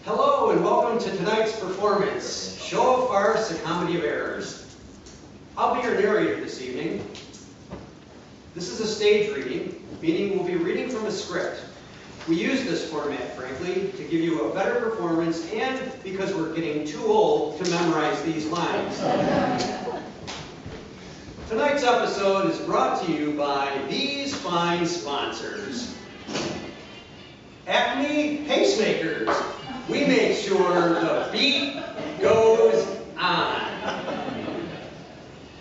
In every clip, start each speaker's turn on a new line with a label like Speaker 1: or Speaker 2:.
Speaker 1: Hello and welcome to tonight's performance, Show of Farce, A Comedy of Errors. I'll be your narrator this evening. This is a stage reading, meaning we'll be reading from a script. We use this format, frankly, to give you a better performance and because we're getting too old to memorize these lines. Tonight's episode is brought to you by these fine sponsors. Acme Pacemakers. We make sure the beat goes on.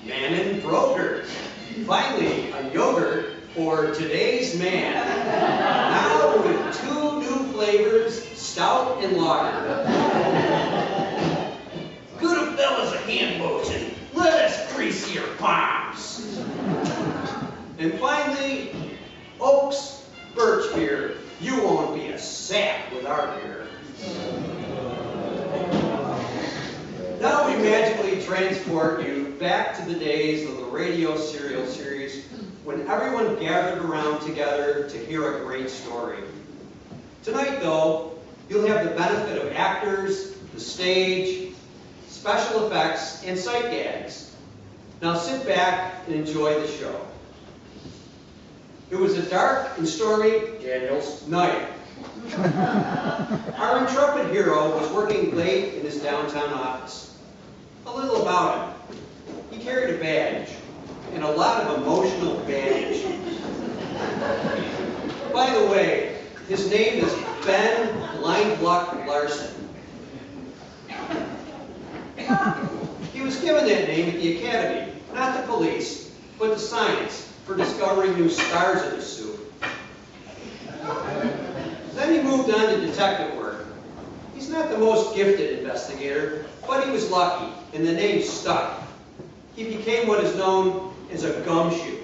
Speaker 1: Mannin Brokers. Finally, a yogurt for today's man. Now with 2 new flavors, stout and lager. Good a fella's a hand lotion. Let us grease your palms. And finally, Oak's Birch Beer. You won't be a sap with our beer. Now we magically transport you back to the days of the radio serial series when everyone gathered around together to hear a great story. Tonight, though, you'll have the benefit of actors, the stage, special effects, and sight gags. Now sit back and enjoy the show. It was a dark and stormy Daniels night. Our intrepid hero was working late in his downtown office. A little about him. He carried a badge, and a lot of emotional baggage. By the way, his name is Ben Blindluck Larson. He was given that name at the academy, not the police, but the science, for discovering new stars in his soup. Then he moved on to detective work. He's not the most gifted investigator, but he was lucky, and the name stuck. He became what is known as a gumshoe.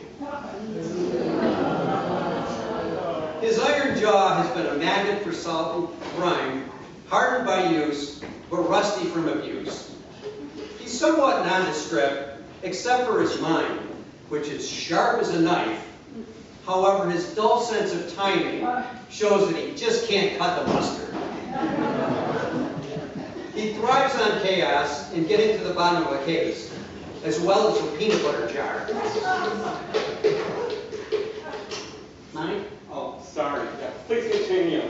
Speaker 1: His iron jaw has been a magnet for solving crime, hardened by use, but rusty from abuse. He's somewhat nondescript, except for his mind, which is sharp as a knife. However, his dull sense of timing shows that he just can't cut the mustard. He thrives on chaos and getting to the bottom of a case, as well as a peanut butter jar. Money?
Speaker 2: Oh, sorry. Yeah, please continue.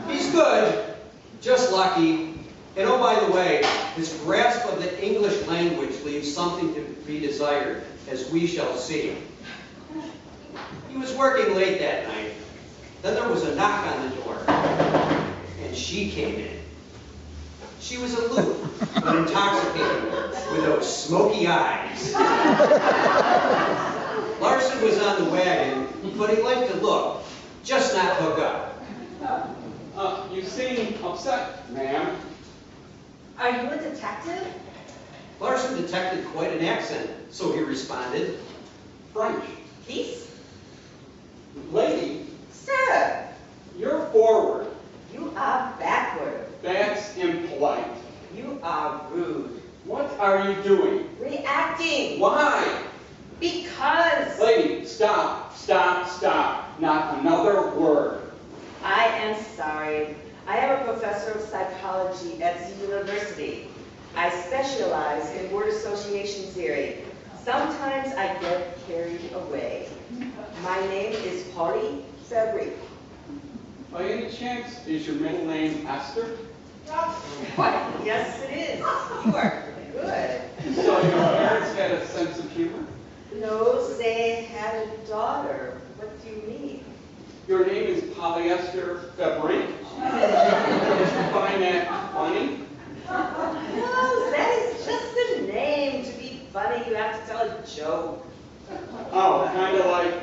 Speaker 1: He's good, just lucky, and oh, by the way, his grasp of the English language leaves something to be desired, as we shall see. He was working late that night. Then there was a knock on the door, and she came in. She was aloof, but intoxicated, with those smoky eyes. Larson was on the wagon, but he liked to look, just not hook up.
Speaker 2: You seem upset, ma'am.
Speaker 3: Are you a detective?
Speaker 1: Larson detected quite an accent, so he responded.
Speaker 2: French.
Speaker 3: Peace?
Speaker 2: Lady,
Speaker 3: Sir,
Speaker 2: you're forward.
Speaker 3: you are backward.
Speaker 2: That's impolite.
Speaker 3: You are rude.
Speaker 2: What are you doing?
Speaker 3: Reacting.
Speaker 2: Why?
Speaker 3: Because
Speaker 2: Lady, stop, stop, stop. Not another word.
Speaker 3: I am sorry. I am a professor of psychology at the university. I specialize in word association theory. Sometimes I get carried away. My name is Polly Fabry.
Speaker 2: By any chance, is your middle name Esther?
Speaker 3: Yes, it is. You are good.
Speaker 2: So your parents had a sense of humor?
Speaker 3: No, they had a daughter. What do you mean?
Speaker 2: Your name is Polyester Fabry? Did you find that funny?
Speaker 3: No, that is just a name. To be funny, you have to tell a joke.
Speaker 2: Oh, kind of like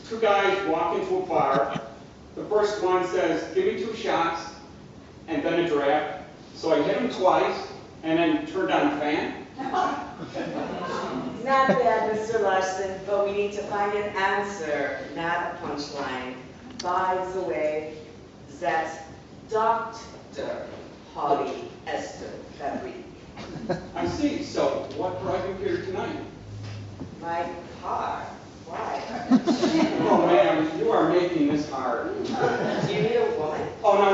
Speaker 2: 2 guys walk into a bar. The first one says, give me 2 shots, and then a draft. So I hit him twice, and then turned on a fan.
Speaker 3: Not bad, Mr. Larson, but we need to find an answer, not a punchline. By the way, that's Dr. Polly Esther Fabry.
Speaker 2: I see. So what brought you here tonight?
Speaker 3: My car. Why?
Speaker 2: Oh, ma'am, you are making this hard.
Speaker 3: Do you need a woman?
Speaker 2: Oh, no.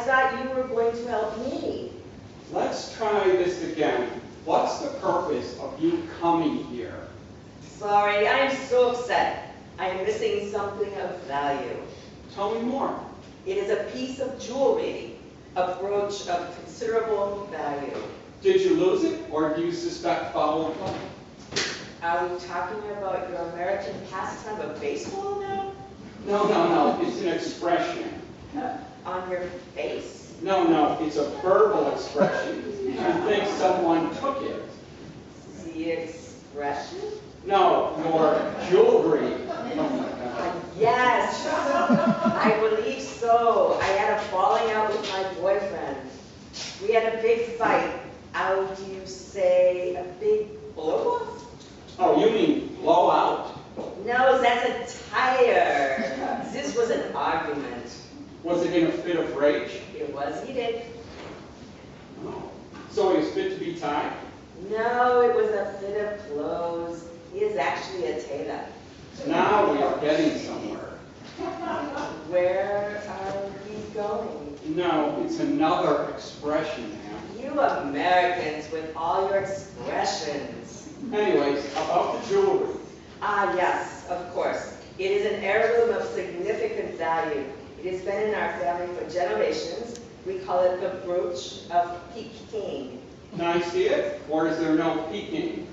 Speaker 3: thought you were going to help me.
Speaker 2: Let's try this again. What's the purpose of you coming here?
Speaker 3: Sorry, I am so upset. I am missing something of value.
Speaker 2: Tell me more.
Speaker 3: It is a piece of jewelry, a brooch of considerable value.
Speaker 2: Did you lose it, or do you suspect foul play?
Speaker 3: Are we talking about your American pastime of baseball now?
Speaker 2: No, it's an expression.
Speaker 3: On your face?
Speaker 2: No, it's a verbal expression. You think someone took it.
Speaker 3: The expression?
Speaker 2: No, your jewelry. Oh my God.
Speaker 3: Yes, I believe so. I had a falling out with my boyfriend. We had a big fight. How do you say a big blow-off?
Speaker 2: Oh, you mean blow out?
Speaker 3: No, that's a tire. This was an argument.
Speaker 2: Was it in a fit of rage?
Speaker 3: It was heated.
Speaker 2: Oh. So he was fit to be tied?
Speaker 3: No, it was a fit of clothes. He is actually a tailor.
Speaker 2: Now we are getting somewhere.
Speaker 3: Where are we going?
Speaker 2: No, it's another expression, ma'am.
Speaker 3: You Americans with all your expressions.
Speaker 2: Anyways, about the jewelry.
Speaker 3: Ah, yes, of course. It is an heirloom of significant value. It has been in our family for generations. We call it the brooch of Peking.
Speaker 2: Can I see it, or is there no peeking?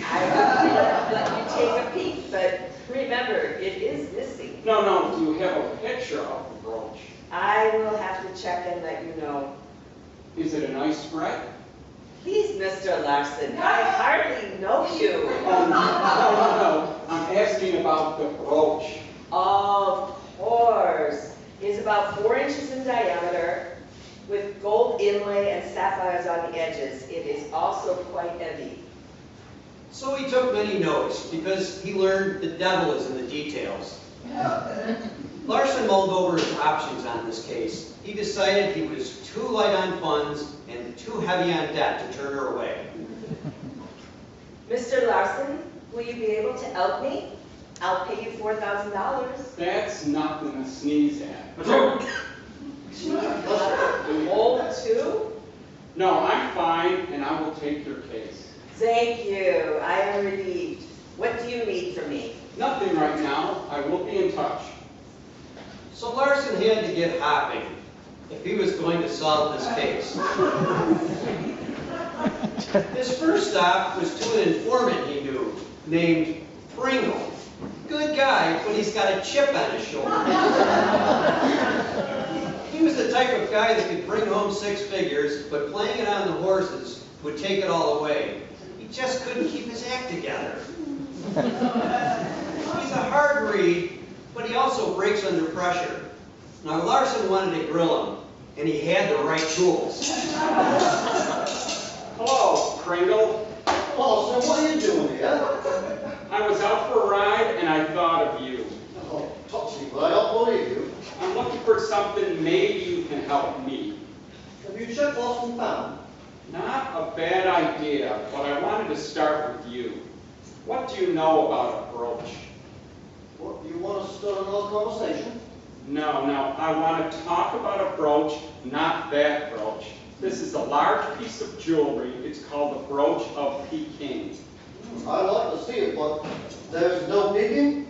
Speaker 3: I will let you take a peek, but remember, it is missing.
Speaker 2: No, do you have a picture of the brooch?
Speaker 3: I will have to check and let you know.
Speaker 2: Is it a nice spread?
Speaker 3: Please, Mr. Larson, I hardly know you.
Speaker 2: No. I'm asking about the brooch.
Speaker 3: Of course. It is about 4 inches in diameter with gold inlay and sapphires on the edges. It is also quite heavy.
Speaker 1: So he took many notes because he learned the devil is in the details. Larson mulled over his options on this case. He decided he was too light on funds and too heavy on debt to turn her away.
Speaker 3: Mr. Larson, will you be able to help me? I'll pay you $4,000.
Speaker 2: That's nothing to sneeze at.
Speaker 3: Old too?
Speaker 2: No, I'm fine, and I will take your case.
Speaker 3: Thank you. I am relieved. What do you need from me?
Speaker 2: Nothing right now. I will be in touch.
Speaker 1: So Larson had to get hopping if he was going to solve this case. His first stop was to an informant he knew named Fringe. Good guy, but he's got a chip on his shoulder. He was the type of guy that could bring home 6 figures, but playing it on the horses would take it all away. He just couldn't keep his act together. He's a hard read, but he also breaks under pressure. Now Larson wanted to grill him, and he had the right tools.
Speaker 2: Hello, Kringle.
Speaker 4: Oh, so what are you doing here?
Speaker 2: I was out for a ride, and I thought of you.
Speaker 4: Oh, Topsy, but I don't believe you.
Speaker 2: I'm looking for something maybe you can help me.
Speaker 4: Have you checked Lost and Found?
Speaker 2: Not a bad idea, but I wanted to start with you. What do you know about a brooch?
Speaker 4: What, you want us to start another conversation?
Speaker 2: No, I want to talk about a brooch, not that brooch. This is a large piece of jewelry. It's called the brooch of Peking.
Speaker 4: I'd like to see it, but there's no peeking?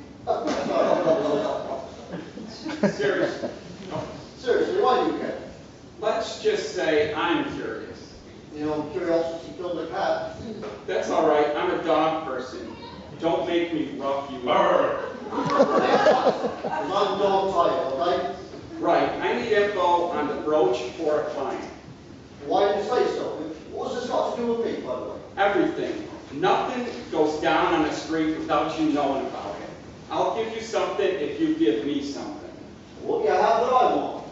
Speaker 2: Seriously.
Speaker 4: Seriously, why do you care?
Speaker 2: Let's just say I'm curious.
Speaker 4: You know, curiosity killed a cat.
Speaker 2: That's all right. I'm a dog person. Don't make me rough you up.
Speaker 4: I'm dog tired, okay?
Speaker 2: Right. I need info on the brooch for a client.
Speaker 4: Why did you say so? What's this got to do with me, by the way?
Speaker 2: Everything. Nothing goes down on the street without you knowing about it. I'll give you something if you give me something.
Speaker 4: What do you have that I want?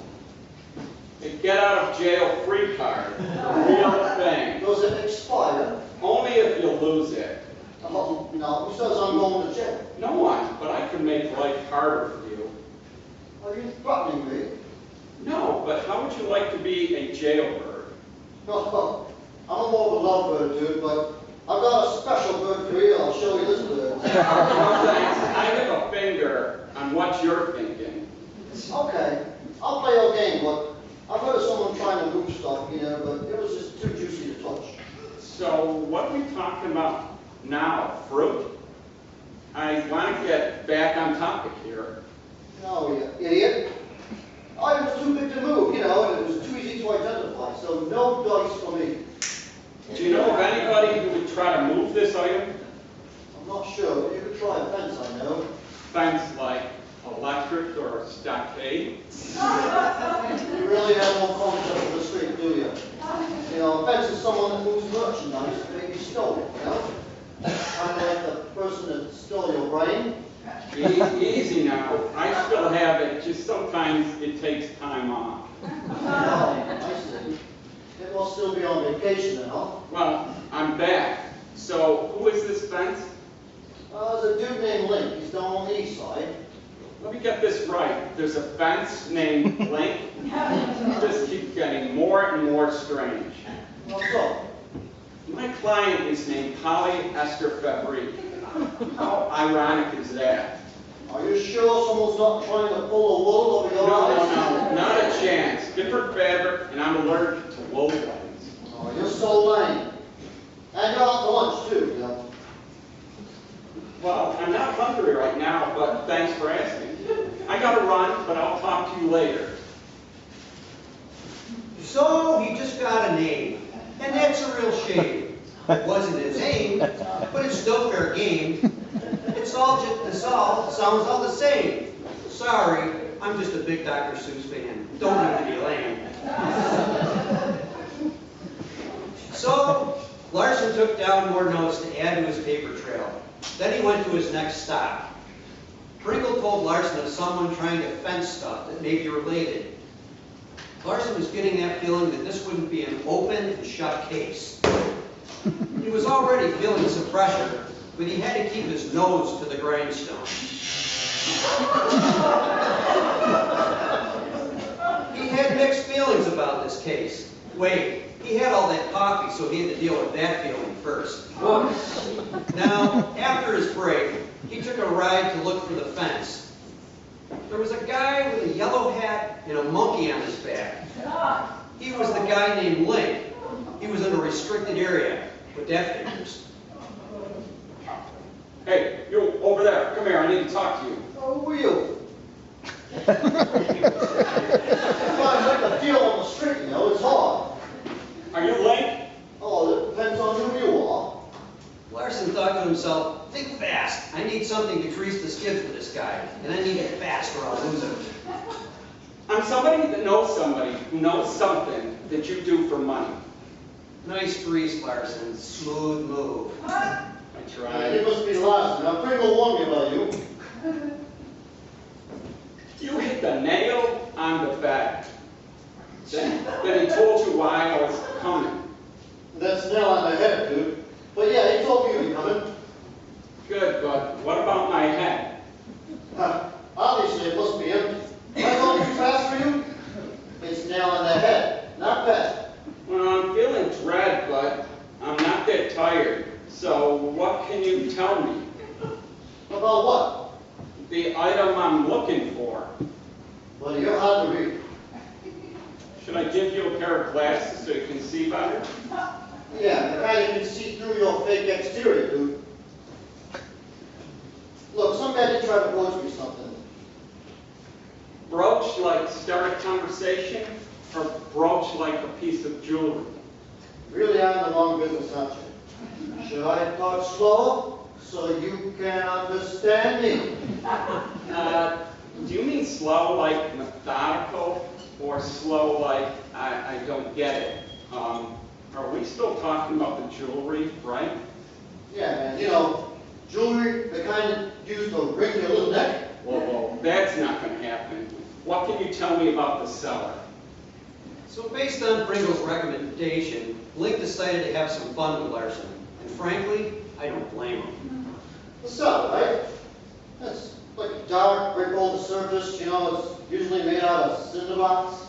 Speaker 2: A get out of jail free card. A real thing.
Speaker 4: Does it expire?
Speaker 2: Only if you lose it.
Speaker 4: No, who says I'm going to jail?
Speaker 2: No one, but I can make life harder for you.
Speaker 4: Are you threatening me?
Speaker 2: No, but how would you like to be a jailbird?
Speaker 4: I'm more of a lovebird, dude, but I've got a special bird for you. I'll show you this bird.
Speaker 2: No thanks. I have a finger on what you're thinking.
Speaker 4: Okay, I'll play your game, but I've heard of someone trying to move stuff, you know, but it was just too juicy to touch.
Speaker 2: So what are we talking about now? Fruit? I want to get back on topic here.
Speaker 4: No, you idiot. I was too big to move, you know, and it was too easy to identify, so no dice for me.
Speaker 2: Do you know of anybody who would try to move this item?
Speaker 4: I'm not sure, but you could try a fence, I know.
Speaker 2: Fence like electric or stockade?
Speaker 4: You really have no concept of the street, do you? You know, a fence is someone that moves merchandise that may be stolen, you know? Kind of like the person that stole your brain.
Speaker 2: Easy now. I still have it, just sometimes it takes time off.
Speaker 4: Oh, I see. It must still be on vacation now.
Speaker 2: Well, I'm back. So who is this fence?
Speaker 4: There's a dude named Link. He's down on the east side.
Speaker 2: Let me get this right. There's a fence named Link. This keeps getting more and more strange.
Speaker 4: What's up?
Speaker 2: My client is named Polly Esther Fabry. How ironic is that?
Speaker 4: Are you sure someone's not trying to pull a wool over your eyes?
Speaker 2: No, not a chance. Different fabric, and I'm allergic to wool ones.
Speaker 4: Oh, you're so lame. And you're out to lunch, too, you know.
Speaker 2: Well, I'm not hungry right now, but thanks for asking. I gotta run, but I'll talk to you later.
Speaker 1: So he just got a name, and that's a real shame. It wasn't his aim, but it's still fair game. It sounds all the same. Sorry, I'm just a big Dr. Seuss fan. Don't mean to be lame. So Larson took down more notes to add to his paper trail. Then he went to his next stop. Pringle told Larson of someone trying to fence stuff that may be related. Larson was getting that feeling that this wouldn't be an open and shut case. He was already feeling some pressure, but he had to keep his nose to the grindstone. He had mixed feelings about this case. Wait, he had all that coffee, so he had to deal with that feeling first. Now, after his break, he took a ride to look for the fence. There was a guy with a yellow hat and a monkey on his back. He was the guy named Link. He was in a restricted area with that figures.
Speaker 2: Hey, you over there, come here, I need to talk to you.
Speaker 4: Oh, who are you? It's trying to make a deal on the street, you know, it's hard.
Speaker 2: Are you Link?
Speaker 4: Oh, it depends on who you are.
Speaker 1: Larson thought to himself, think fast. I need something to grease the skids for this guy, and I need it fast or I'll lose him.
Speaker 2: I'm somebody that knows somebody who knows something that you do for money.
Speaker 1: Nice grease, Larson. Smooth move.
Speaker 2: I
Speaker 4: It
Speaker 2: tried.
Speaker 4: must be Larson. Now, Pringle warned me about you.
Speaker 2: You hit the nail on the bed. Then he told you why I was coming.
Speaker 4: That's nail on the head, dude. But yeah, he told you to be coming.
Speaker 2: Good, but what about my head?
Speaker 4: Obviously, it must be empty. Am I going too fast for you? It's nail on the head, not bad.
Speaker 2: Well, I'm feeling dread, but I'm not that tired. So what can you tell me?
Speaker 4: About what?
Speaker 2: The item I'm looking for.
Speaker 4: Well, you're hard to read.
Speaker 2: Should I give you a pair of glasses so you can see better?
Speaker 4: Yeah, the kind you can see through your fake exterior, dude. Look, some guy did try to broach me something.
Speaker 2: Brooch like start a conversation, or brooch like a piece of jewelry?
Speaker 4: Really are in the wrong business, aren't you? Should I talk slower so you can understand me?
Speaker 2: Do you mean slow like methodical, or slow like I don't get it? Are we still talking about the jewelry, right?
Speaker 4: Yeah, man, you know, jewelry, the kind used to ring your little neck.
Speaker 2: Whoa, that's not going to happen. What can you tell me about the seller?
Speaker 1: So based on Pringle's recommendation, Link decided to have some fun with Larson. And frankly, I don't blame him.
Speaker 4: The cellar, right? That's like a dark, brick old surface, you know, it's usually made out of cinder blocks.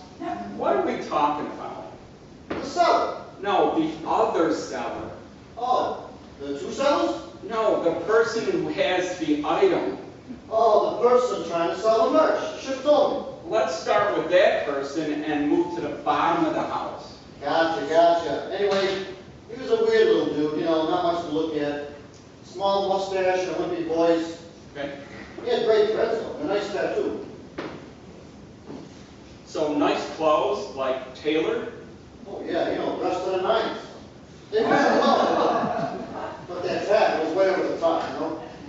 Speaker 2: What are we talking about?
Speaker 4: The cellar.
Speaker 2: No, the other seller.
Speaker 4: Oh, the two cellars?
Speaker 2: No, the person who has the item.
Speaker 4: Oh, the person trying to sell the merch. Should have told me.
Speaker 2: let's start with that person and move to the bottom of the house.
Speaker 4: Gotcha. Anyway, he was a weird little dude, not much to look at. Small mustache and a wimpy voice.
Speaker 2: Okay?
Speaker 4: He had great dreads though, and a nice tattoo.
Speaker 2: So nice clothes, like tailored?
Speaker 4: Oh yeah, dressed to the nines. They were well. But that tat was way over the top.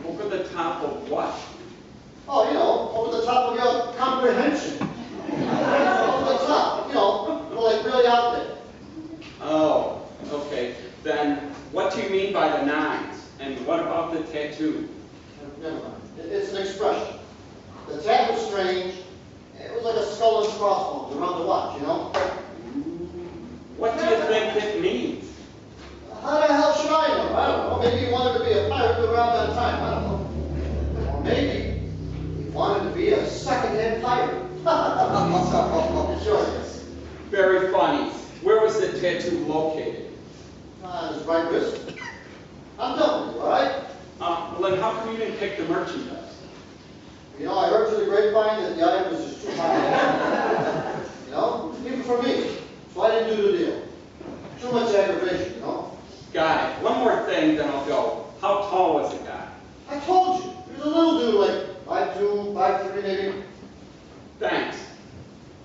Speaker 2: Over the top of what?
Speaker 4: Oh, over the top of your comprehension. Over the top, like really out there.
Speaker 2: Oh, okay. Then what do you mean by the nines? And what about the tattoo?
Speaker 4: Never mind. It's an expression. The tat was strange. It was like a skull and crossbones around the watch,
Speaker 2: What do you think it means?
Speaker 4: How the hell should I know? I don't know. Maybe he wanted to be a pirate around that time. I don't know. Or maybe he wanted to be a second-hand pirate. Sure it is.
Speaker 2: Very funny. Where was the tattoo located?
Speaker 4: On his right wrist. I'm done with you, all right?
Speaker 2: Well, then how come you didn't pick the merchandise?
Speaker 4: I heard through the grapevine that the item was just too high. Even for me. So I didn't do the deal. Too much aggravation,
Speaker 2: Got it. One more thing, then I'll go. How tall was the guy?
Speaker 4: I told you. He was a little dude, like 5'2", 5'3", maybe.
Speaker 2: Thanks.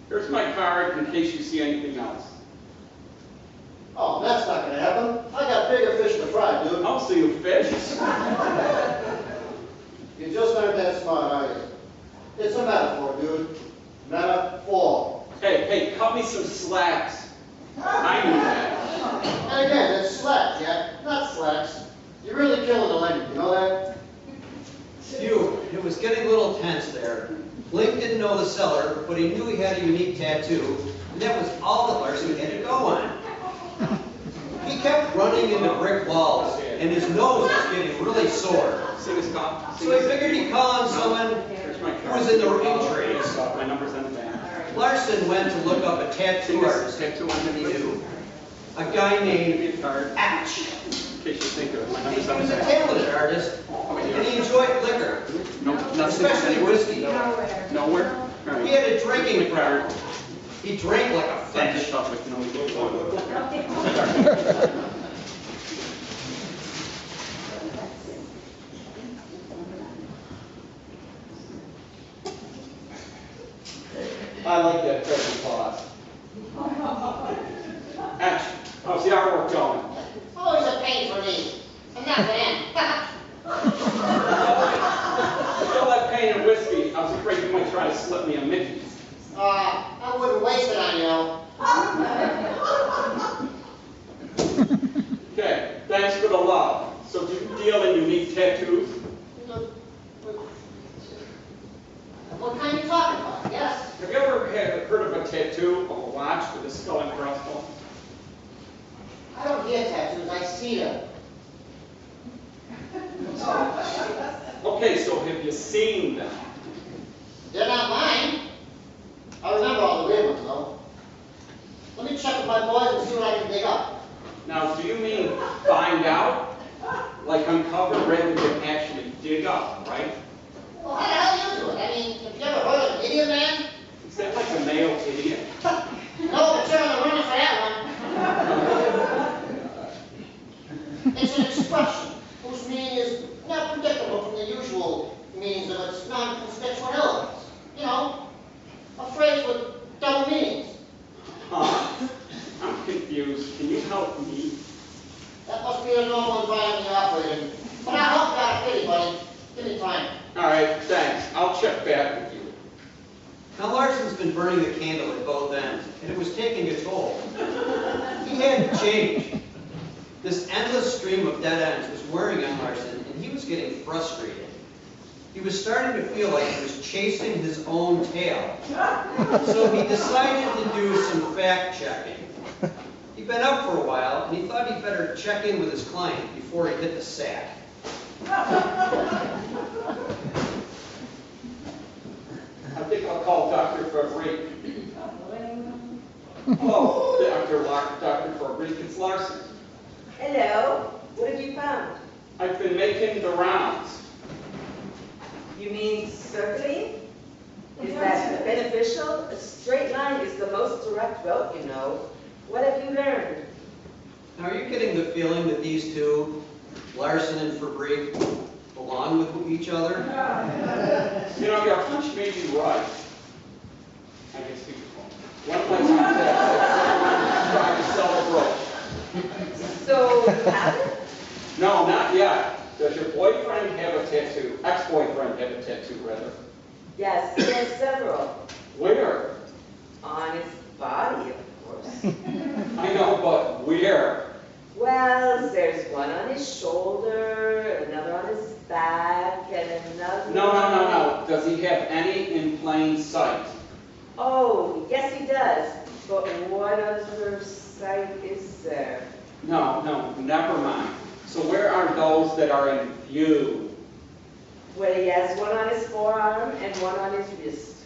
Speaker 2: Here's my card in case you see anything else.
Speaker 4: Oh, that's not gonna happen. I got bigger fish to fry, dude.
Speaker 2: I'll see you fish.
Speaker 4: You just aren't that smart, are you? It's a metaphor, dude. Metaphor.
Speaker 2: Hey, cut me some slacks. I knew that.
Speaker 4: And again, it's slack, Jack, not slacks. You're really killing the language, you know that?
Speaker 1: Phew, it was getting a little tense there. Blink didn't know the seller, but he knew he had a unique tattoo, and that was all that Larson had to go on. He kept running into brick walls, and his nose was getting really sore.
Speaker 2: Sing a stop.
Speaker 1: So he figured he'd call on someone who was in the ring trade.
Speaker 2: My number's on the back.
Speaker 1: Larson went to look up a tattoo artist
Speaker 2: Tattoo
Speaker 1: that
Speaker 2: on
Speaker 1: he
Speaker 2: the
Speaker 1: knew. A guy named
Speaker 2: card.
Speaker 1: Atch.
Speaker 2: In case you think of it. My
Speaker 1: He
Speaker 2: number's on
Speaker 1: was
Speaker 2: the
Speaker 1: a
Speaker 2: back.
Speaker 1: talented artist, and he enjoyed liquor,
Speaker 2: No, nothing.
Speaker 1: especially whiskey.
Speaker 2: Nowhere? All right.
Speaker 1: He had a drinking problem. He drank like a
Speaker 2: Thank you,
Speaker 1: fish.
Speaker 2: Chuck, but no, we go on. I like that present clause. Action. How's the artwork going?
Speaker 5: Always a pain for me. I'm not in.
Speaker 2: With all that pain and whiskey, I was afraid you might try to slip me a Mickey.
Speaker 5: I wouldn't waste it on you.
Speaker 2: Okay, thanks for the love. So do you deal in unique tattoos?
Speaker 5: What kind are you talking about? Yes.
Speaker 2: Have you ever heard of a tattoo of a watch with a skull and crossbones?
Speaker 5: I don't get tattoos. I see them.
Speaker 2: Okay, so have you seen them?
Speaker 5: They're not mine. I remember all the weird ones, though. Let me check with my boys and see what I can dig up.
Speaker 2: Now, do you mean find out? Like uncover rather than actually dig up, right?
Speaker 5: Well, how the hell you do it? I mean, have you ever heard of an idiot man?
Speaker 2: Is that like a male idiot?
Speaker 5: No, but you're on the running for that one. It's an expression whose meaning is not predictable from the usual meanings of its non-constituent elements. A phrase with double meanings.
Speaker 2: Huh. I'm confused. Can you help me?
Speaker 5: That must be a normal environment you operate in. But I'll help you out of pity, buddy. Give me time.
Speaker 2: All right, thanks. I'll check back with you.
Speaker 1: Now Larson's been burning the candle at both ends, and it was taking a toll. He had to change. This endless stream of dead ends was wearing on Larson, and he was getting frustrated. He was starting to feel like he was chasing his own tail. So he decided to do some fact-checking. He'd been up for a while, and he thought he'd better check in with his client before he hit the sack.
Speaker 2: I think I'll call Dr. Fabrique. Hello, Dr. Fabrique. It's Larson.
Speaker 3: Hello, what have you found?
Speaker 2: I've been making the rounds.
Speaker 3: You mean circling? Is that beneficial? A straight line is the most direct route, you know. What have you learned?
Speaker 1: Now, are you getting the feeling that these two, Larson and Fabrique, belong with each other?
Speaker 2: You know, your hunch may be right. I can speak for one of my contacts trying to sell a brooch.
Speaker 3: So, you haven't?
Speaker 2: No, not yet. Does your boyfriend have a tattoo? Ex-boyfriend have a tattoo, rather?
Speaker 3: Yes, he has several.
Speaker 2: Where?
Speaker 3: On his body, of course.
Speaker 2: I know, but where?
Speaker 3: Well, there's one on his shoulder, another on his back, and another...
Speaker 2: No. Does he have any in plain sight?
Speaker 3: Oh, yes he does. But what other sight is there?
Speaker 2: No, never mind. So where are those that are in view?
Speaker 3: Well, he has one on his forearm and one on his wrist.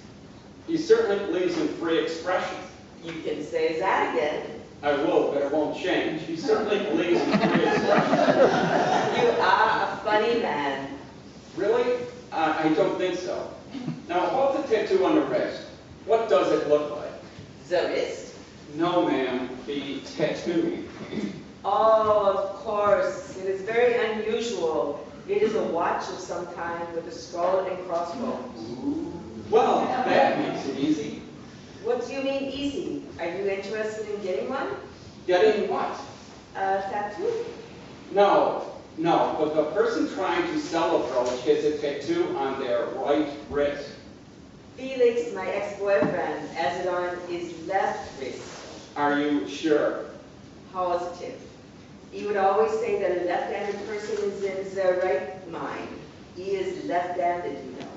Speaker 2: He certainly believes in free expression.
Speaker 3: You can say that again.
Speaker 2: I will, but it won't change. He certainly believes in free expression.
Speaker 3: You are a funny man.
Speaker 2: Really? I don't think so. Now, about the tattoo on the wrist, what does it look like?
Speaker 3: The wrist?
Speaker 2: No, ma'am, the tattoo.
Speaker 3: Oh, of course. It is very unusual. It is a watch of some kind with a skull and crossbones.
Speaker 2: Well, that makes it easy.
Speaker 3: What do you mean easy? Are you interested in getting one?
Speaker 2: Getting what?
Speaker 3: A tattoo?
Speaker 2: No, but the person trying to sell a brooch has a tattoo on their right wrist.
Speaker 3: Felix, my ex-boyfriend, has it on his left wrist.
Speaker 2: Are you sure?
Speaker 3: Positive. He would always say that a left-handed person is in their right mind. He is left-handed, you know.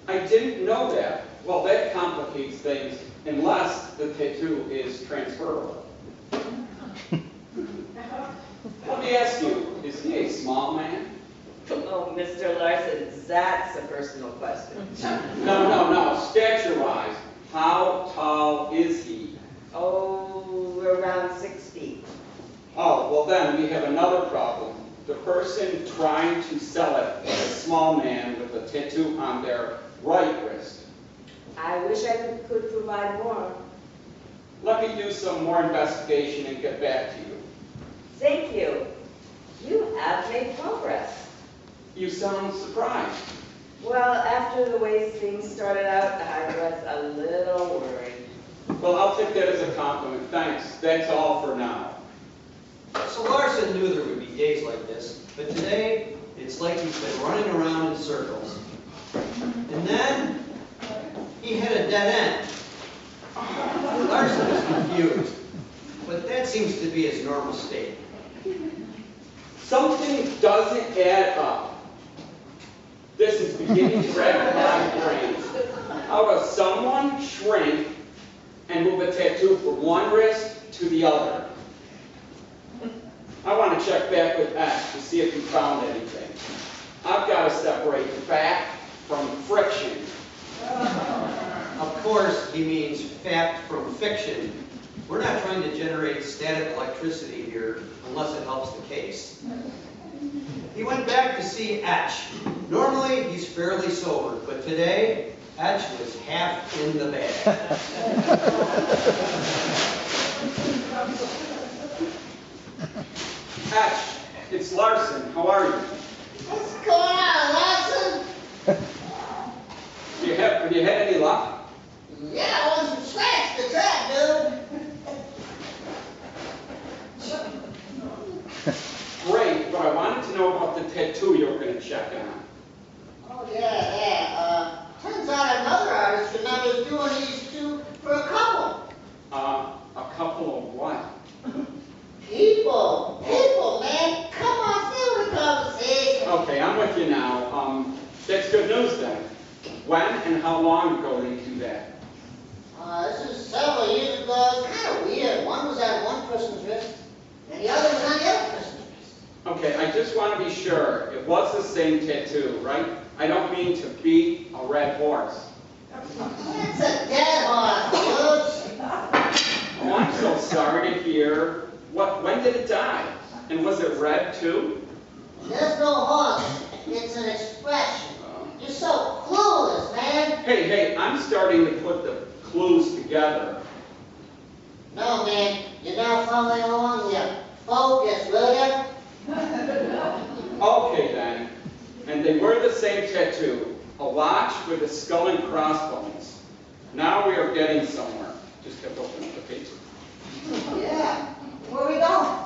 Speaker 2: I didn't know that. Well, that complicates things, unless the tattoo is transferable. Let me ask you, is he a small man?
Speaker 3: Oh, Mr. Larson, that's a personal question.
Speaker 2: No. Stature-wise, how tall is he?
Speaker 3: Oh, around 6 feet.
Speaker 2: Oh, well then, we have another problem. The person trying to sell it is a small man with a tattoo on their right wrist.
Speaker 3: I wish I could provide more.
Speaker 2: Let me do some more investigation and get back to you.
Speaker 3: Thank you. You have made progress.
Speaker 2: You sound surprised.
Speaker 3: Well, after the way things started out, I was a little worried.
Speaker 2: Well, I'll take that as a compliment. Thanks. That's all for now.
Speaker 1: So Larson knew there would be days like this, but today, it's like he's been running around in circles. And then, he hit a dead end. Larson is confused, but that seems to be his normal state.
Speaker 2: Something doesn't add up. This is beginning to wreck my brain. How does someone shrink and move a tattoo from one wrist to the other? I want to check back with Ash to see if he found anything. I've got to separate fact from friction.
Speaker 1: Of course, he means fact from fiction. We're not trying to generate static electricity here, unless it helps the case. He went back to see Etch. Normally, he's fairly sober, but today, Etch was half in the bag.
Speaker 2: Ash, it's Larson. How are you?
Speaker 5: What's going on, Larson?
Speaker 2: Have you had any luck?
Speaker 5: Yeah, I wasn't scratched the track, dude.
Speaker 2: Great, but I wanted to know about the tattoo you were going to check on.
Speaker 5: Oh, yeah. Turns out another artist remembers doing these two for a couple.
Speaker 2: A couple of what?
Speaker 5: People, man. Come on, feel the conversation.
Speaker 2: Okay, I'm with you now. That's good news then. When and how long ago did you do that?
Speaker 5: This is several years ago. It's kind of weird. One was on one person's wrist, and the other was on the other person's wrist.
Speaker 2: Okay, I just want to be sure. It was the same tattoo, right? I don't mean to beat a red horse.
Speaker 5: It's a dead horse, dude.
Speaker 2: Oh, I'm so sorry to hear. When did it die? And was it red too?
Speaker 5: There's no horse. It's an expression. You're so clueless, man.
Speaker 2: Hey, I'm starting to put the clues together.
Speaker 5: No, man, you're not following along yet. Focus, will ya?
Speaker 2: Okay then. And they wear the same tattoo, a watch with a skull and crossbones. Now we are getting somewhere. Just have to open up the paper.
Speaker 5: Yeah. Where we going?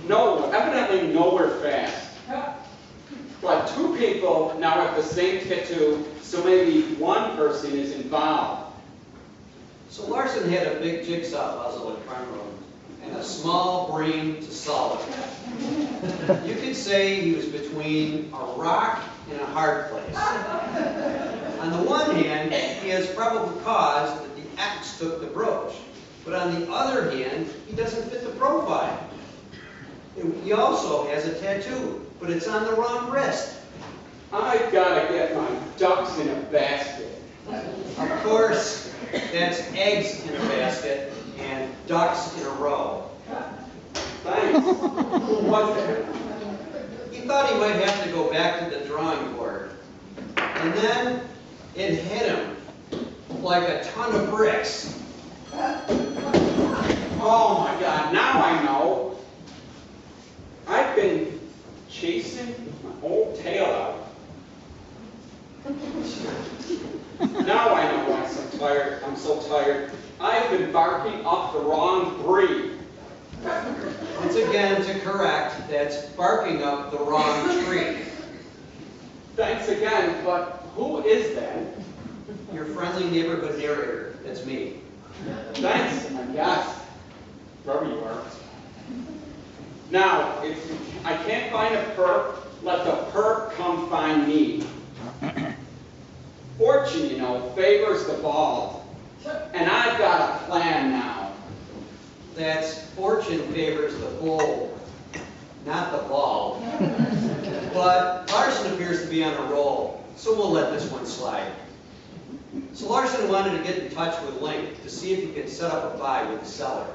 Speaker 2: No, evidently nowhere fast. But two people now have the same tattoo, so maybe one person is involved.
Speaker 1: So Larson had a big jigsaw puzzle in front of him, and a small brain to solve it. You could say he was between a rock and a hard place. On the one hand, he has probable cause that the ex took the brooch, but on the other hand, he doesn't fit the profile. He also has a tattoo, but it's on the wrong wrist.
Speaker 2: I've got to get my ducks in a basket.
Speaker 1: Of course, that's eggs in a basket and ducks in a row.
Speaker 2: Thanks. Who was it?
Speaker 1: He thought he might have to go back to the drawing board. And then it hit him like a ton of bricks.
Speaker 2: Oh my God, now I know. I've been chasing my old tail out. Now I know why I'm so tired. I've been barking up the wrong breed.
Speaker 1: Once again, to correct, that's barking up the wrong tree.
Speaker 2: Thanks again, but who is that?
Speaker 1: Your friendly neighborhood narrator, that's me.
Speaker 2: Thanks, I guess. Wherever you are. Now, if I can't find a perp, let the perp come find me. Fortune, you know, favors the bald. And I've got a plan now.
Speaker 1: That's fortune favors the bold, not the bald. But Larson appears to be on a roll, so we'll let this one slide. So Larson wanted to get in touch with Link to see if he could set up a buy with the seller.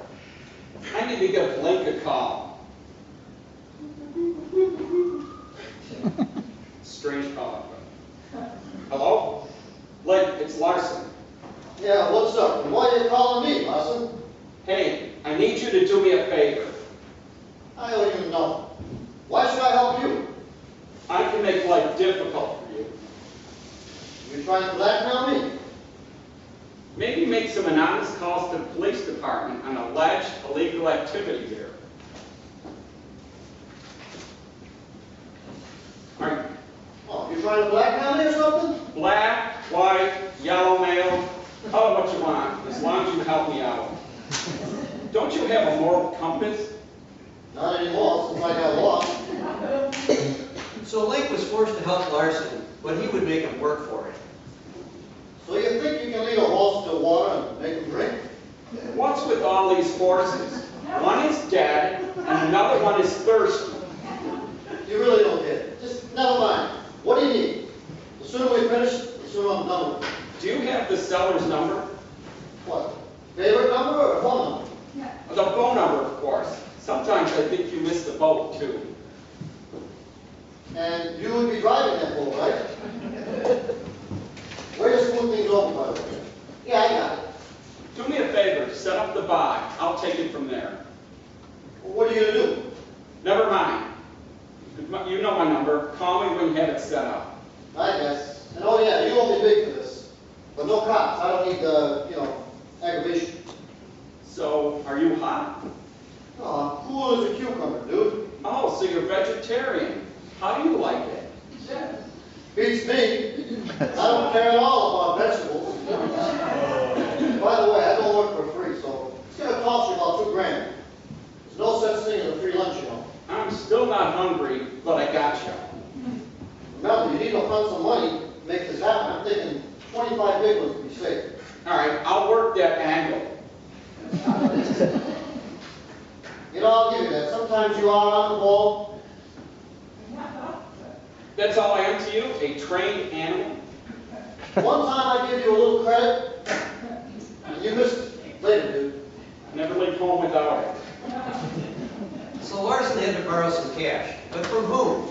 Speaker 2: I need to give Link a call. Strange call. Hello? Link, it's Larson.
Speaker 4: Yeah, what's up? Why are you calling me, Larson?
Speaker 2: Hey, I need you to do me a favor.
Speaker 4: I don't even know. Why should I help you?
Speaker 2: I can make life difficult for you.
Speaker 4: You trying to blackmail me?
Speaker 2: Maybe make some anonymous calls to the police department on alleged illegal activity here. Are you
Speaker 4: Oh, you trying to blackmail me or something?
Speaker 2: black, white, yellow mail? Call it what you want, as long as you help me out. Don't you have a moral compass?
Speaker 4: Not anymore, since I got lost.
Speaker 1: So Link was forced to help Larson, but he would make him work for it.
Speaker 4: So you think you can lead a horse to water and make him drink?
Speaker 2: What's with all these horses? One is dead, and another one is thirsty.
Speaker 4: You really don't get it. Just never mind. What do you need? The sooner we finish, the sooner I'm done with it.
Speaker 2: Do you have the seller's number?
Speaker 4: What? Favorite number or phone number?
Speaker 2: The phone number, of course. Sometimes I think you miss the boat, too.
Speaker 4: And you would be driving that boat, right? Where to smooth things over, by the way? Yeah, I got it.
Speaker 2: Do me a favor, set up the buy. I'll take it from there.
Speaker 4: Well, what are you going to do?
Speaker 2: Never mind. You know my number. Call me when you have it set up.
Speaker 4: I guess. And oh yeah, you won't be big for this. But no cops. I don't need, aggravation.
Speaker 2: So, are you hot?
Speaker 4: Oh, I'm cool as a cucumber, dude.
Speaker 2: Oh, so you're vegetarian. How do you like it?
Speaker 4: Beats me. I don't care at all about vegetables. By the way, I don't work for free, so it's going to cost you about $2 grand. There's no such thing as a free lunch, you know.
Speaker 2: I'm still not hungry, but I got you.
Speaker 4: Remember, you need to fund some money to make this happen. I'm thinking 25 big ones would be safe.
Speaker 2: All right, I'll work that angle.
Speaker 4: I'll give you that. Sometimes you are on the ball.
Speaker 2: That's all I am to you, a trained animal?
Speaker 4: One time I give you a little credit, and you missed it. Later, dude.
Speaker 2: Never leave home without it.
Speaker 1: So Larson had to borrow some cash, but from whom?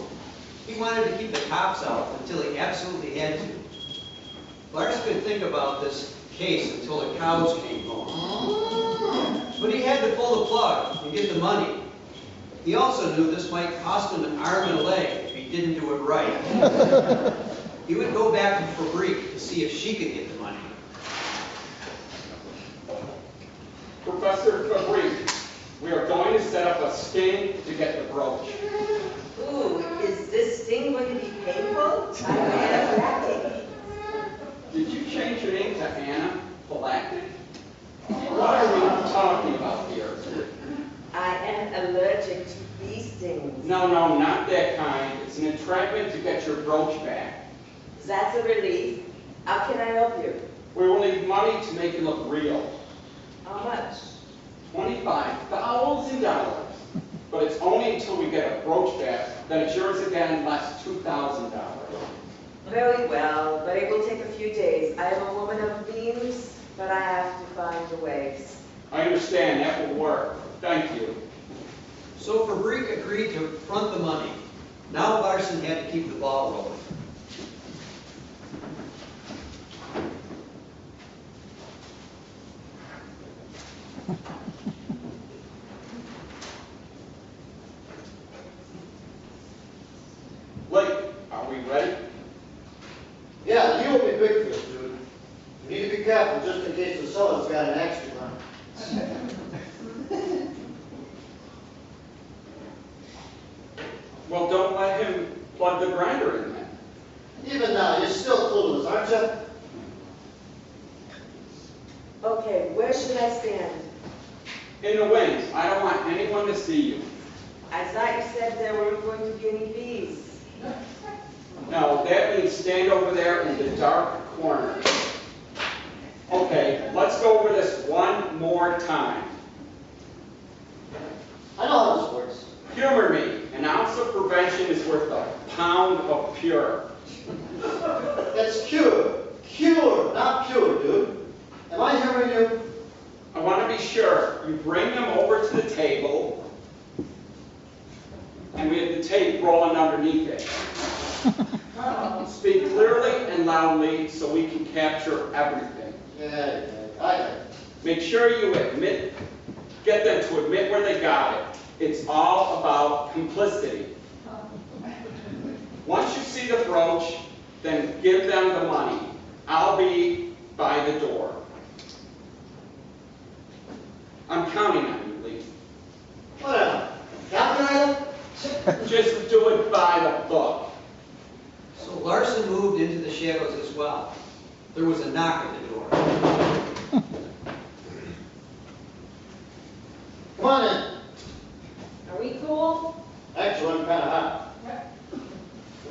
Speaker 1: He wanted to keep the cops out until he absolutely had to. Lars could think about this case until the cows came home. But he had to pull the plug and get the money. He also knew this might cost him an arm and a leg if he didn't do it right. He would go back to Fabrique to see if she could get the money.
Speaker 2: Professor Fabrique, we are going to set up a sting to get the brooch.
Speaker 3: Ooh, is this sting going to be painful? I'm anaphylactic.
Speaker 2: Did you change your name to Anna Phylactic? What are we talking about here?
Speaker 3: I am allergic to bee stings.
Speaker 2: No, not that kind. It's an entrapment to get your brooch back.
Speaker 3: That's a relief. How can I help you?
Speaker 2: We will need money to make it look real.
Speaker 3: How much?
Speaker 2: $25,000. But it's only until we get a brooch back, then it's yours again, less $2,000.
Speaker 3: Very well, but it will take a few days. I am a woman of means, but I have to find a way.
Speaker 2: I understand, that will work. Thank you.
Speaker 1: So Fabrique agreed to front the money. Now Larson had to keep the ball rolling.
Speaker 2: Blake, are we ready?
Speaker 4: Yeah, you will be big for this, dude. You need to be careful just in case the soda's got an extra on it.
Speaker 2: Well, don't let him plug the grinder in then.
Speaker 4: Even now, you're still clueless, aren't you?
Speaker 3: Okay, where should I stand?
Speaker 2: In the wings. I don't want anyone to see you.
Speaker 3: I thought you said there weren't going to be any bees.
Speaker 2: No, that means stand over there in the dark corner. Okay, let's go over this one more time.
Speaker 4: I know how this works.
Speaker 2: Humor me. An ounce of prevention is worth a pound of pure.
Speaker 4: That's cure. Cure, not pure, dude. Am I hearing you?
Speaker 2: I want to be sure you bring them over to the table, and we have the tape rolling underneath it. Speak clearly and loudly so we can capture everything.
Speaker 4: Yeah, I got it.
Speaker 2: Make sure you get them to admit where they got it. It's all about complicity. Once you see the brooch, then give them the money. I'll be by the door. I'm counting on you, Lee.
Speaker 4: Whatever. Calculator?
Speaker 2: Just do it by the book.
Speaker 1: So Larson moved into the shadows as well. There was a knock at the door.
Speaker 4: Come on in.
Speaker 3: Are we cool?
Speaker 4: Actually, I'm kind of hot.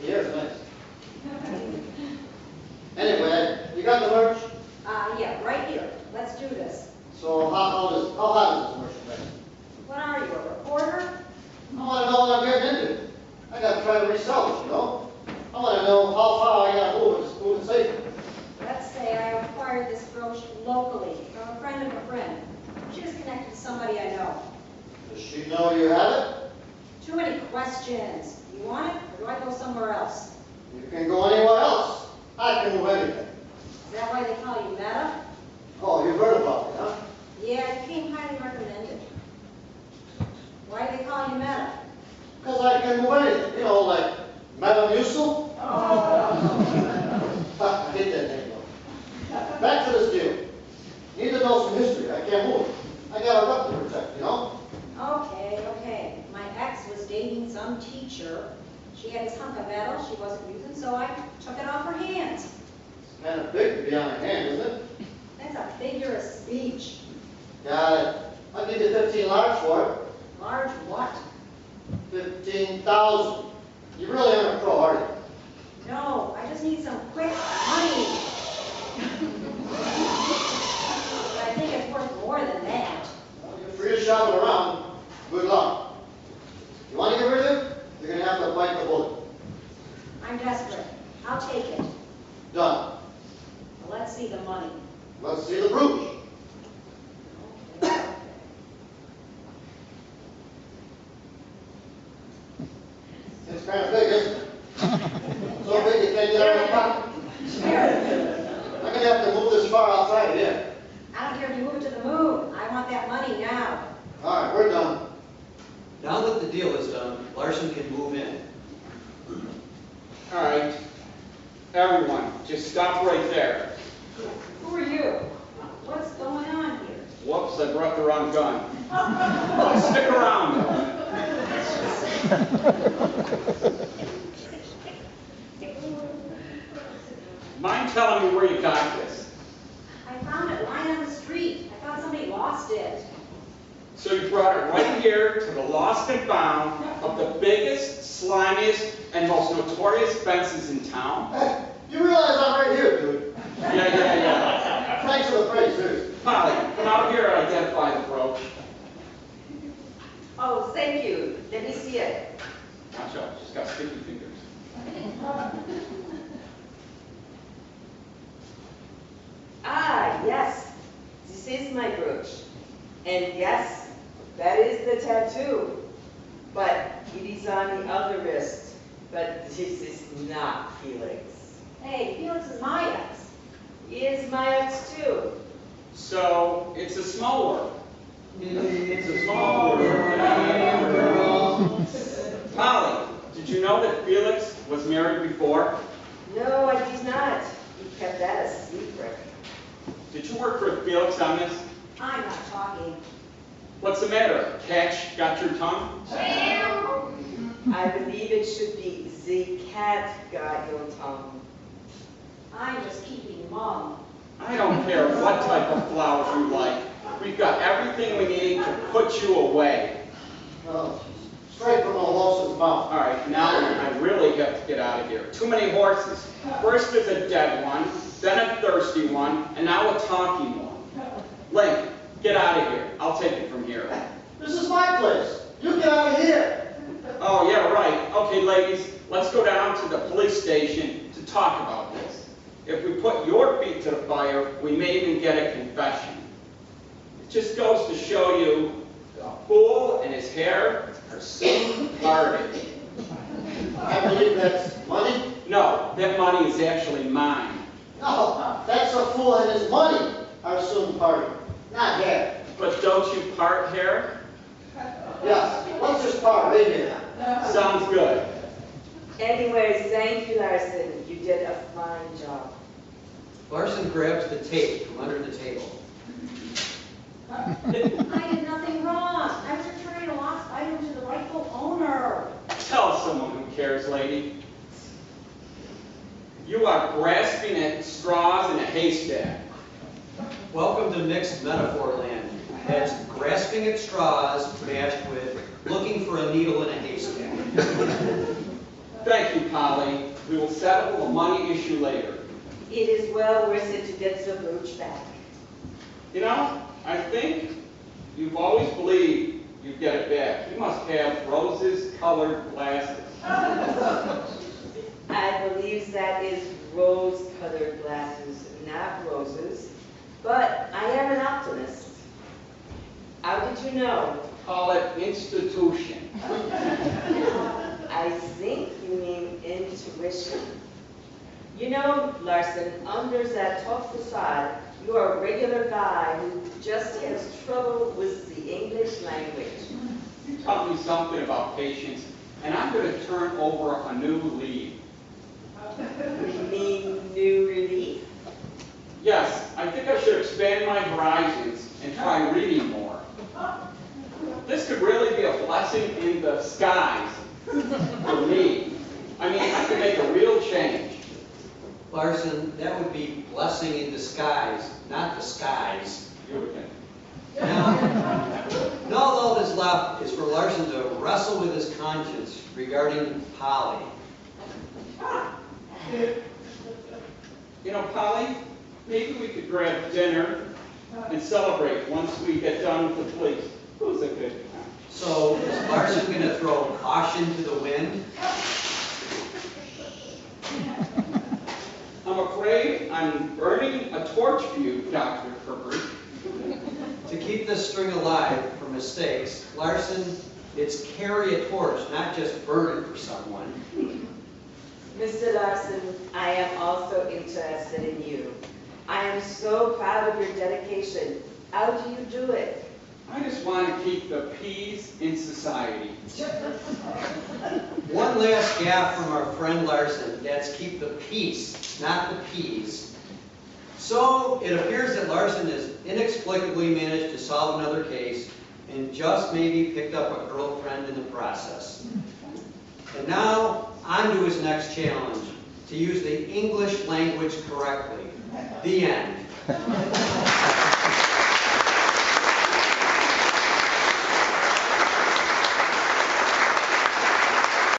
Speaker 4: The air's nice. Anyway, you got the merch?
Speaker 6: Yeah, right here. Let's do this.
Speaker 4: So how hot is this merchandise?
Speaker 6: What are you, a reporter?
Speaker 4: I want to know what I'm getting into. I got to try to resell it, you know? I want to know how far I got to move with this food and safety.
Speaker 6: Let's say I acquired this brooch locally from a friend of a friend. She was connected to somebody I know.
Speaker 4: Does she know you have it?
Speaker 6: Too many questions. You want it, or do I go somewhere else?
Speaker 4: You can go anywhere else. I can move anything.
Speaker 6: Is that why they call you Meta?
Speaker 4: Oh, you've heard about me, huh?
Speaker 6: Yeah, you came highly recommended. Why do they call you Meta?
Speaker 4: Because I can move anything. You know, like Metamucil. I hate that name, though. Back to this deal. Need to know some history. I can't move. I got a rep to protect, you know?
Speaker 6: Okay. My ex was dating some teacher. She had this hunk of metal she wasn't using, so I took it off her hands.
Speaker 4: It's kind of big to be on a hand, isn't it?
Speaker 6: That's a figure of speech.
Speaker 4: Got it. I'll give you 15 large for it.
Speaker 6: Large what?
Speaker 4: 15,000. You really aren't a pro, are you?
Speaker 6: No, I just need some quick money. But I think it's worth more than that.
Speaker 4: Well, you're free to shop it around. Good luck. You want to get rid of it? You're going to have to bite the bullet.
Speaker 6: I'm desperate. I'll take it.
Speaker 4: Done.
Speaker 6: Well, let's see the money.
Speaker 4: Let's see the brooch.
Speaker 6: Okay.
Speaker 4: It's kind of big, isn't it? So big you can't get out of the pocket. this far, I'll try it in.
Speaker 6: I don't care if you move it to the moon. I want that money now.
Speaker 4: All right, we're done.
Speaker 1: Now that the deal is done, Larson can move in.
Speaker 2: All right, everyone, just stop right there.
Speaker 6: Who are you? What's going on here?
Speaker 2: Whoops, I brought the wrong gun. Stick around. Mind telling me where you got this?
Speaker 6: I found it lying on the street. I thought somebody lost it.
Speaker 2: So you brought it right here to the lost and found of the biggest, slimiest, and most notorious fences in town?
Speaker 4: Hey, you realize I'm right here, dude.
Speaker 2: Yeah.
Speaker 4: Thanks for the praise, dude.
Speaker 2: Polly, come out here and identify the brooch.
Speaker 3: Oh, thank you. Let me see it.
Speaker 2: Watch out, she's got sticky fingers.
Speaker 3: Ah, yes. This is my brooch. And yes, that is the tattoo. But it is on the other wrist. But this is not Felix.
Speaker 6: Hey, Felix is my ex.
Speaker 3: He is my ex too.
Speaker 2: So, it's a small world.
Speaker 4: It's
Speaker 2: a small world. Polly, did you know that Felix was married before?
Speaker 3: No, I did not. He kept that a secret.
Speaker 2: Did you work for Felix on this?
Speaker 6: I'm not talking.
Speaker 2: What's the matter? Catch got your tongue?
Speaker 3: I believe it should be the cat got your tongue.
Speaker 6: I'm just keeping mum.
Speaker 2: I don't care what type of flowers you like. We've got everything we need to put you away.
Speaker 4: Oh, straight from the horse's mouth.
Speaker 2: All right, now I really have to get out of here. Too many horses. First is a dead one, then a thirsty one, and now a talking one. Link, get out of here. I'll take it from here.
Speaker 4: This is my place. You get out of here.
Speaker 2: Oh, yeah, right. Okay, ladies, let's go down to the police station to talk about this. If we put your feet to the fire, we may even get a confession. It just goes to show you the fool and his hair are soon parted.
Speaker 4: I believe that's money.
Speaker 2: No, that money is actually mine.
Speaker 4: No, that's a fool and his money are soon parted. Not hair.
Speaker 2: But don't you part hair?
Speaker 4: Yes, let's just part right here.
Speaker 2: Sounds good.
Speaker 3: Anyways, thank you, Larson. You did a fine job.
Speaker 1: Larson grabs the tape from under the table.
Speaker 6: I did nothing wrong. I was returning a lost item to the rightful owner.
Speaker 2: Tell someone who cares, lady. You are grasping at straws in a haystack.
Speaker 1: Welcome to mixed metaphor land. That's grasping at straws matched with looking for a needle in a haystack.
Speaker 2: Thank you, Polly. We will settle the money issue later.
Speaker 3: It is well worth it to get the brooch back.
Speaker 2: You know, I think you've always believed you'd get it back. You must have roses-colored glasses.
Speaker 3: I believe that is rose-colored glasses, not roses. But I am an optimist. How did you know?
Speaker 2: Call it institution.
Speaker 3: I think you mean intuition. You know, Larson, under that tough facade, you are a regular guy who just has trouble with the English language.
Speaker 2: You taught me something about patience, and I'm going to turn over a new leaf.
Speaker 3: You mean new relief?
Speaker 2: Yes, I think I should expand my horizons and try reading more. This could really be a blessing in disguise for me. I mean, I could make a real change.
Speaker 1: Larson, that would be blessing in disguise, not disguise.
Speaker 2: You would think.
Speaker 1: Now all that is left is for Larson to wrestle with his conscience regarding Polly.
Speaker 2: You know, Polly, maybe we could grab dinner and celebrate once we get done with the police. Who's a good time?
Speaker 1: So is Larson going to throw caution to the wind?
Speaker 2: I'm afraid I'm burning a torch for you, Dr. Herbert.
Speaker 1: To keep this string alive for mistakes, Larson, it's carry a torch, not just burn it for someone.
Speaker 3: Mr. Larson, I am also interested in you. I am so proud of your dedication. How do you do it?
Speaker 2: I just want to keep the peace in society.
Speaker 1: One last gaffe from our friend Larson, that's keep the peace, not the peas. So it appears that Larson has inexplicably managed to solve another case and just maybe picked up a girlfriend in the process. And now, on to his next challenge, to use the English language correctly. The end.